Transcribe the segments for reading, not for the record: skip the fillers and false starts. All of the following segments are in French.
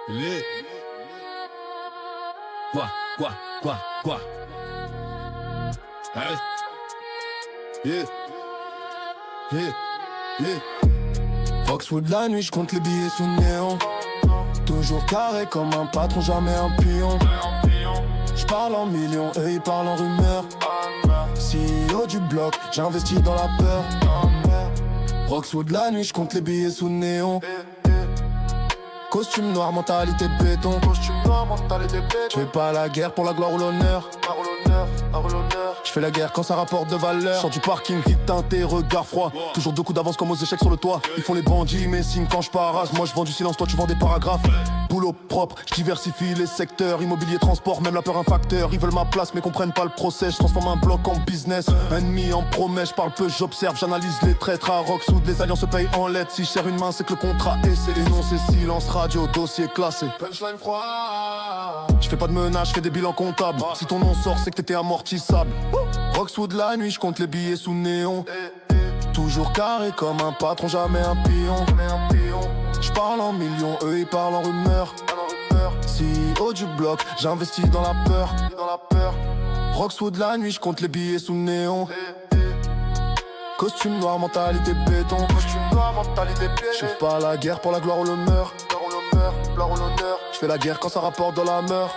Les... Quoi Hey Yeah Yeah Yeah Foxwood la nuit, j'compte les billets sous néon. Toujours carré comme un patron, jamais un pion. J'parle en millions, eux ils parlent en rumeurs. CEO du bloc, j'investis dans la peur. Foxwood la nuit, j'compte les billets sous néon. Costume noir, mentalité béton. J'fais pas la guerre pour la gloire ou l'honneur. J'fais la guerre quand ça rapporte de valeur. Sors du parking, vite teinté, regard froid. Toujours 2 coups d'avance comme aux échecs sur le toit. Ils font les bandits, mais signe quand j'parase. Moi j'vends du silence, toi tu vends des paragraphes. Boulot propre, j'diversifie les secteurs. Immobilier, transport, même la peur un facteur. Ils veulent ma place mais comprennent pas le procès. J'transforme un bloc en business. Ennemi en promesse, j'parle peu, j'observe, j'analyse les traîtres. À Rockwood, les alliances se payent en lettres. Si je serre une main, c'est que le contrat est. C'est énoncé, silence, radio, dossier classé. Punchline froid. J'fais pas de menaces, j'fais des bilans comptables. Si ton nom sort, c'est que t'étais amortissable. Roxwood la nuit, j'compte les billets sous néon. Toujours carré comme un patron, jamais un pion. J'parle en millions, eux ils parlent en rumeurs. CEO du bloc, j'investis dans la peur. Roxwood la nuit, j'compte les billets sous néon. Costume noir, mentalité béton. J'fais pas la guerre pour la gloire ou l'honneur. J'fais la guerre quand ça rapporte de la meur.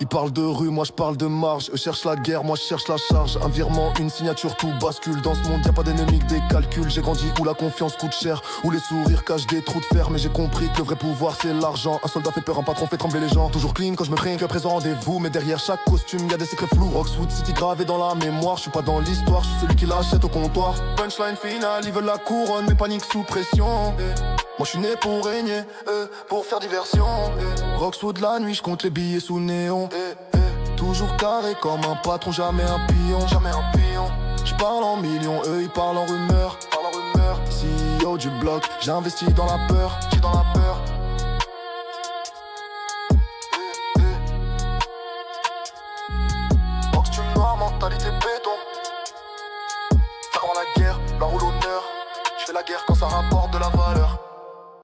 Ils parlent de rue, moi je parle de marge. Eux cherchent la guerre, moi je cherche la charge. Un virement, une signature, tout bascule. Dans ce monde y'a pas d'ennemis que des calculs. J'ai grandi où la confiance coûte cher, où les sourires cachent des trous de fer. Mais j'ai compris que le vrai pouvoir c'est l'argent. Un soldat fait peur, un patron fait trembler les gens. Toujours clean quand je me crains que présent rendez-vous. Mais derrière chaque costume y'a des secrets flous. Roxwood City gravé dans la mémoire. Je suis pas dans l'histoire, je suis celui qui l'achète au comptoir. Punchline finale, ils veulent la couronne, mais panique sous pression. Moi je suis né pour régner, pour faire diversion. Roxwood la nuit, je compte les billets sous néon. Toujours carré comme un patron, jamais un pion. J'parle en millions, eux ils parlent en rumeurs. CEO du bloc, j'investis dans la peur. Costume noir, mentalité béton. Faire la guerre, la roule l'honneur. J'fais la guerre quand ça rapporte de la valeur.